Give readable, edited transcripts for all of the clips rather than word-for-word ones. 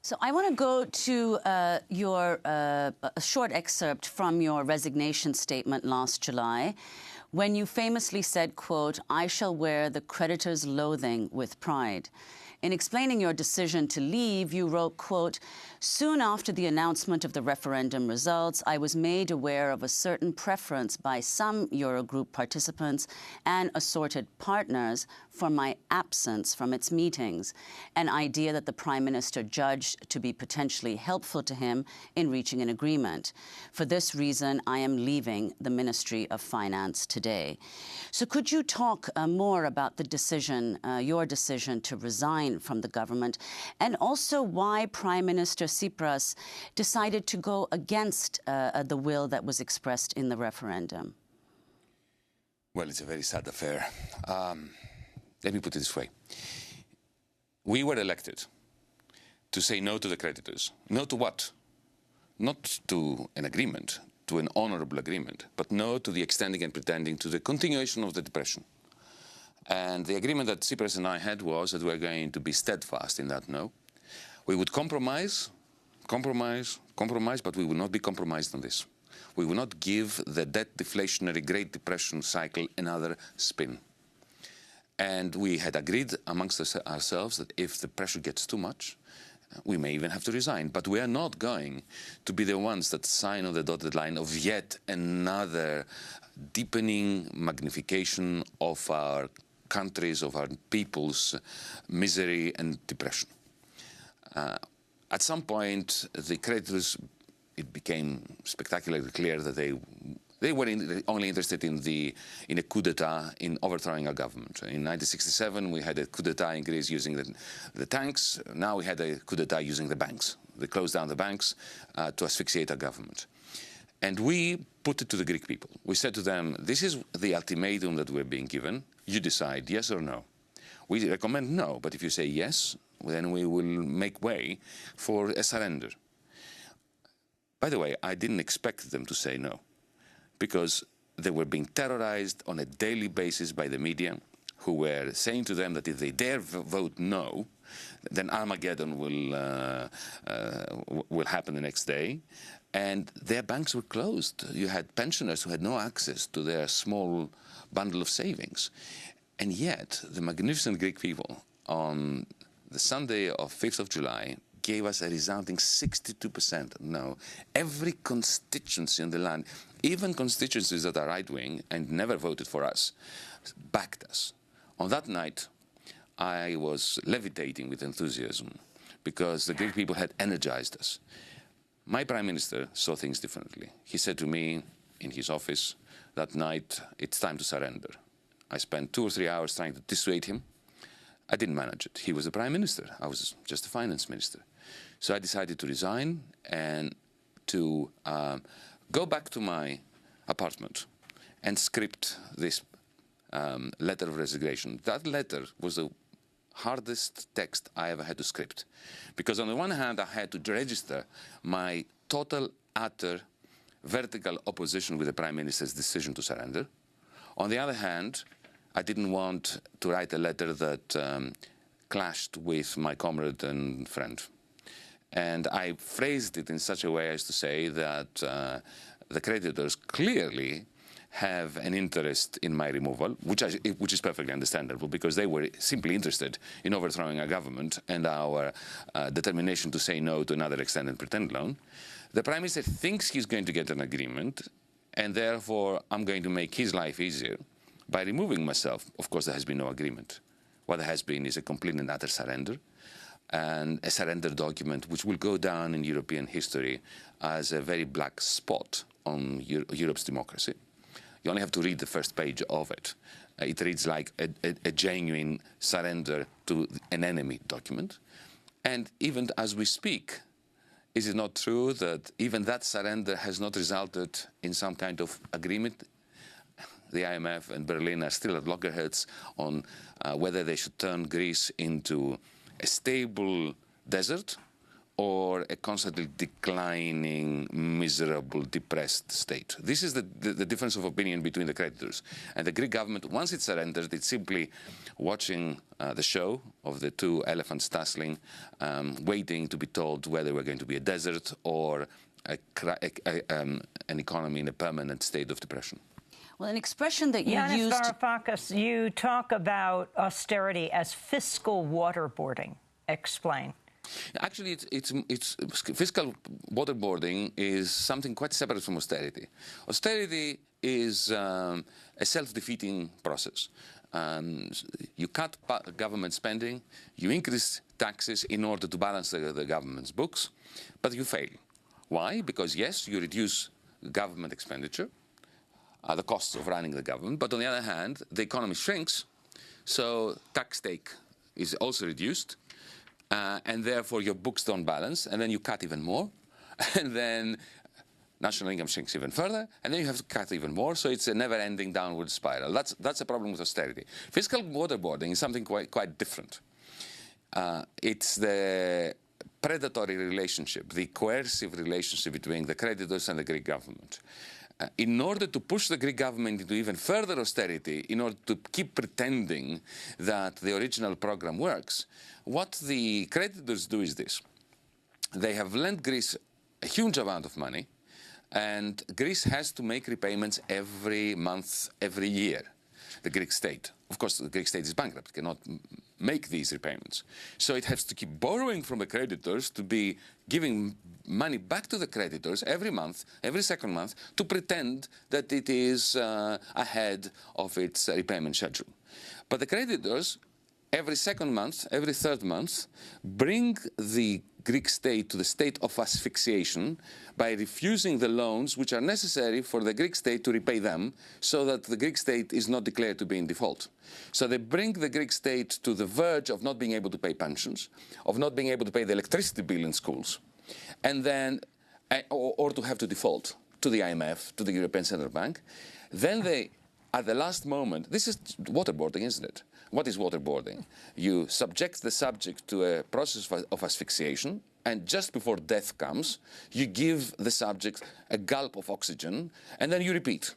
So I want to go to a short excerpt from your resignation statement last July, when you famously said, quote, "I shall wear the creditors' loathing with pride." In explaining your decision to leave, you wrote, quote, "Soon after the announcement of the referendum results, I was made aware of a certain preference by some Eurogroup participants and assorted partners for my absence from its meetings, an idea that the Prime Minister judged to be potentially helpful to him in reaching an agreement. For this reason, I am leaving the Ministry of Finance today." So could you talk more about the decision, your decision to resign from the government, and also why Prime Minister Tsipras decided to go against the will that was expressed in the referendum? Well, it's a very sad affair. Let me put it this way. We were elected to say no to the creditors. No to what? Not to an agreement, to an honorable agreement, but no to the extending and pretending to the continuation of the depression. And the agreement that Tsipras and I had was that we were going to be steadfast in that no. We would compromise, but we would not be compromised on this. We will not give the debt deflationary Great Depression cycle another spin. And we had agreed amongst ourselves that if the pressure gets too much, we may even have to resign. But we are not going to be the ones that sign on the dotted line of yet another deepening magnification of our countries, of our people's misery and depression. At some point, the creditors, it became spectacularly clear that they were only interested in a coup d'etat, in overthrowing our government. In 1967, we had a coup d'etat in Greece using the tanks. Now we had a coup d'etat using the banks. They closed down the banks to asphyxiate our government. And we put it to the Greek people. We said to them, this is the ultimatum that we're being given. You decide yes or no. We recommend no, but if you say yes, then we will make way for a surrender. By the way, I didn't expect them to say no, because they were being terrorized on a daily basis by the media, who were saying to them that if they dare vote no, then Armageddon will happen the next day. And their banks were closed. You had pensioners who had no access to their small bundle of savings. And yet, the magnificent Greek people on the Sunday of 5th of July gave us a resounding 62% no. Every constituency in the land, even constituencies that are right-wing and never voted for us, backed us. On that night, I was levitating with enthusiasm because the Greek people had energized us. My Prime Minister saw things differently. He said to me in his office that night, "It's time to surrender." I spent 2 or 3 hours trying to dissuade him. I didn't manage it. He was the Prime Minister. I was just the Finance Minister. So I decided to resign and to go back to my apartment and script this letter of resignation. That letter was the hardest text I ever had to script. Because on the one hand, I had to register my total, utter, vertical opposition with the Prime Minister's decision to surrender. On the other hand, I didn't want to write a letter that clashed with my comrade and friend. And I phrased it in such a way as to say that the creditors clearly have an interest in my removal, which is perfectly understandable, because they were simply interested in overthrowing our government and our determination to say no to another extended pretend loan. The Prime Minister thinks he's going to get an agreement, and therefore I'm going to make his life easier by removing myself. Of course, there has been no agreement. What there has been is a complete and utter surrender, and a surrender document which will go down in European history as a very black spot on Europe's democracy. You only have to read the first page of it. It reads like a genuine surrender to an enemy document. And even as we speak, is it not true that even that surrender has not resulted in some kind of agreement? The IMF and Berlin are still at loggerheads on whether they should turn Greece into a stable desert or a constantly declining, miserable, depressed state. This is the difference of opinion between the creditors. And the Greek government, once it surrendered, it's simply watching the show of the two elephants tussling, waiting to be told whether we're going to be a desert or an economy in a permanent state of depression. Well, an expression that you Yanis used... Varoufakis, you talk about austerity as fiscal waterboarding. Explain. Actually, it's fiscal waterboarding is something quite separate from austerity. Austerity is a self-defeating process. You cut government spending, you increase taxes in order to balance the government's books, but you fail. Why? Because yes, you reduce government expenditure, the costs of running the government, but on the other hand, the economy shrinks, so tax take is also reduced, and therefore your books don't balance, and then you cut even more, and then national income shrinks even further, and then you have to cut even more, so it's a never-ending downward spiral. That's a problem with austerity. Fiscal waterboarding is something quite different. It's the predatory relationship, the coercive relationship between the creditors and the Greek government. In order to push the Greek government into even further austerity, in order to keep pretending that the original program works, what the creditors do is this. They have lent Greece a huge amount of money, and Greece has to make repayments every month, every year, the Greek state. Of course, the Greek state is bankrupt, it cannot make these repayments. So it has to keep borrowing from the creditors to be giving money back to the creditors every month, every second month, to pretend that it is ahead of its repayment schedule. But the creditors, every second month, every third month, bring the Greek state to the state of asphyxiation by refusing the loans which are necessary for the Greek state to repay them, so that the Greek state is not declared to be in default. So they bring the Greek state to the verge of not being able to pay pensions, of not being able to pay the electricity bill in schools, and then, or to have to default to the IMF, to the European Central Bank. Then they, at the last moment, this is waterboarding, isn't it? What is waterboarding? You subject the subject to a process of asphyxiation, and just before death comes, you give the subject a gulp of oxygen, and then you repeat.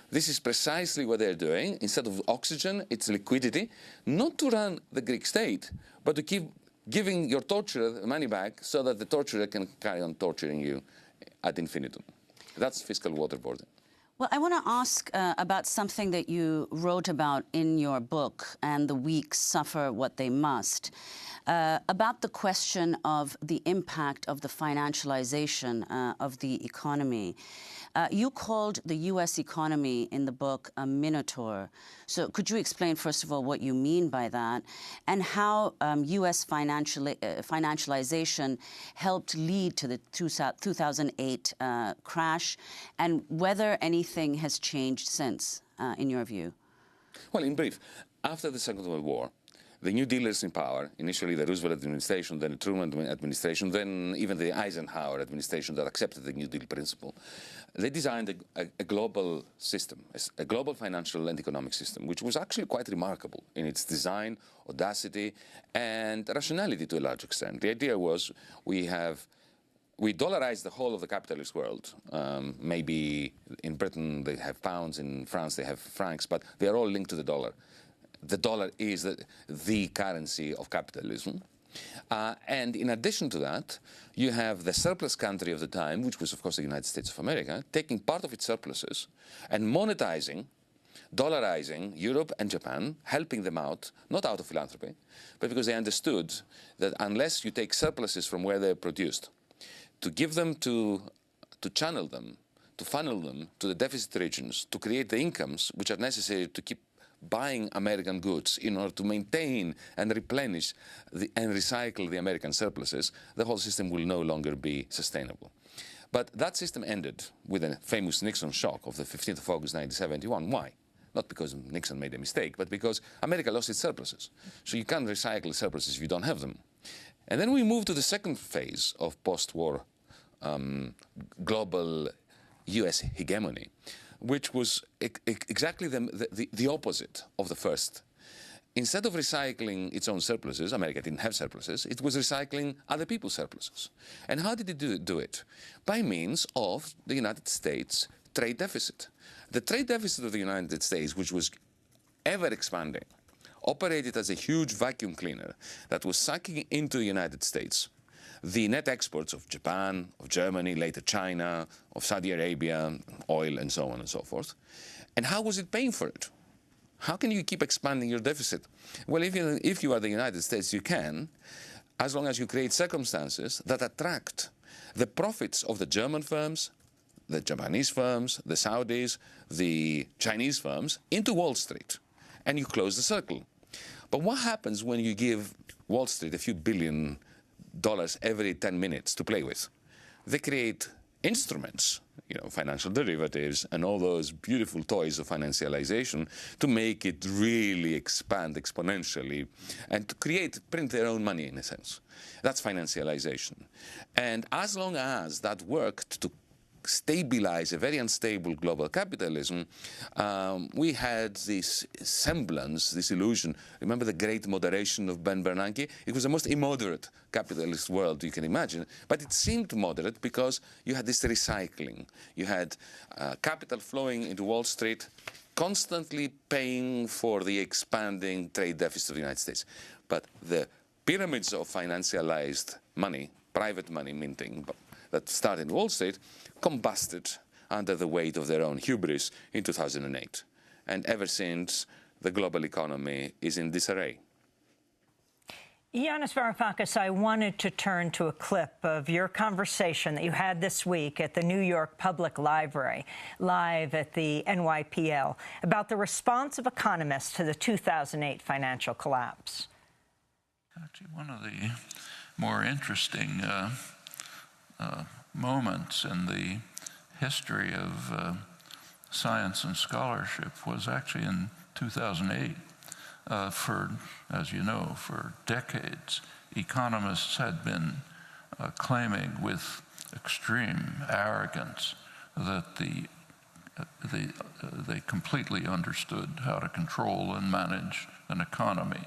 This is precisely what they're doing. Instead of oxygen, it's liquidity, not to run the Greek state, but to keep giving your torturer the money back so that the torturer can carry on torturing you ad infinitum. That's fiscal waterboarding. Well, I want to ask about something that you wrote about in your book, And the Weak Suffer What They Must, about the question of the impact of the financialization of the economy. You called the U.S. economy in the book a minotaur. So could you explain, first of all, what you mean by that, and how U.S. financialization helped lead to the 2008 crash, and whether anything has changed since, in your view? Well, in brief, after the Second World War, the New Dealers in power, initially the Roosevelt administration, then the Truman administration, then even the Eisenhower administration that accepted the New Deal principle, they designed a global system, a global financial and economic system, which was actually quite remarkable in its design, audacity, and rationality to a large extent. The idea was we dollarize the whole of the capitalist world. Maybe in Britain they have pounds, in France they have francs, but they are all linked to the dollar. The dollar is the currency of capitalism. And in addition to that, you have the surplus country of the time, which was, of course, the United States of America, taking part of its surpluses and monetizing, dollarizing Europe and Japan, helping them out, not out of philanthropy, but because they understood that unless you take surpluses from where they're produced, to give them to channel them, to funnel them to the deficit regions, to create the incomes which are necessary to keep buying American goods in order to maintain and replenish and recycle the American surpluses, the whole system will no longer be sustainable. But that system ended with a famous Nixon shock of the 15th of August 1971. Why? Not because Nixon made a mistake, but because America lost its surpluses. So you can't recycle surpluses if you don't have them. And then we moved to the second phase of post-war global US hegemony, which was exactly the opposite of the first. instead of recycling its own surpluses, America didn't have surpluses, it was recycling other people's surpluses. And how did it do it? By means of the United States trade deficit. The trade deficit of the United States, which was ever expanding, operated as a huge vacuum cleaner that was sucking into the United States the net exports of Japan, of Germany, later China, of Saudi Arabia, oil, and so on and so forth. And how was it paying for it? How can you keep expanding your deficit? Well, if you are the United States, you can, as long as you create circumstances that attract the profits of the German firms, the Japanese firms, the Saudis, the Chinese firms into Wall Street, and you close the circle. But what happens when you give Wall Street a few $billion every 10 minutes to play with? They create instruments, financial derivatives and all those beautiful toys of financialization to make it really expand exponentially and to print their own money in a sense. That's financialization. And as long as that worked to stabilize a very unstable global capitalism, we had this semblance, this illusion. Remember the great moderation of Ben Bernanke? It was the most immoderate capitalist world you can imagine, but it seemed moderate because you had this recycling. You had capital flowing into Wall Street, constantly paying for the expanding trade deficit of the United States. But the pyramids of financialized money, private money minting, that started in Wall Street, combusted under the weight of their own hubris in 2008. And ever since, the global economy is in disarray. Yanis Varoufakis, I wanted to turn to a clip of your conversation that you had this week at the New York Public Library, live at the NYPL, about the response of economists to the 2008 financial collapse. Actually, one of the more interesting moments in the history of science and scholarship was actually in 2008. As you know, for decades, economists had been claiming with extreme arrogance that they completely understood how to control and manage an economy.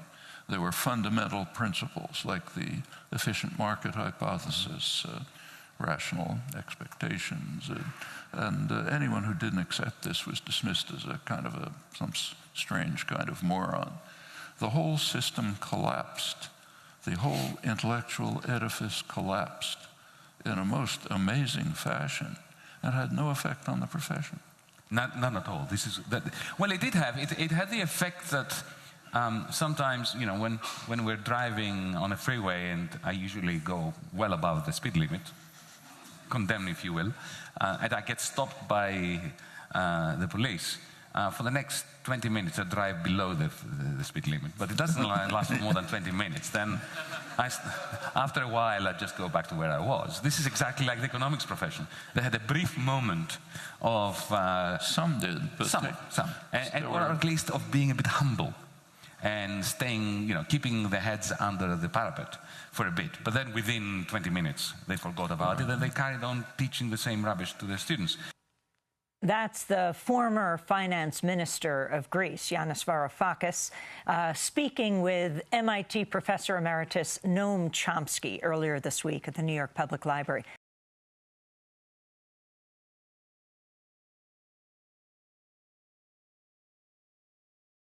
There were fundamental principles like the efficient market hypothesis, rational expectations, and anyone who didn't accept this was dismissed as a kind of some strange kind of moron. The whole system collapsed. The whole intellectual edifice collapsed in a most amazing fashion and had no effect on the profession. None at all. Well, it did have. It had the effect that sometimes, when we're driving on a freeway, and I usually go well above the speed limit, condemned if you will, and I get stopped by the police. For the next 20 minutes, I drive below the speed limit, but it doesn't last for more than 20 minutes. Then, after a while, I just go back to where I was. This is exactly like the economics profession. They had a brief moment of... some did, but... Some. Or at least of being a bit humble and staying, keeping their heads under the parapet for a bit. But then within 20 minutes, they forgot about it and they carried on teaching the same rubbish to their students. That's the former finance minister of Greece, Yanis Varoufakis, speaking with MIT professor emeritus Noam Chomsky earlier this week at the New York Public Library.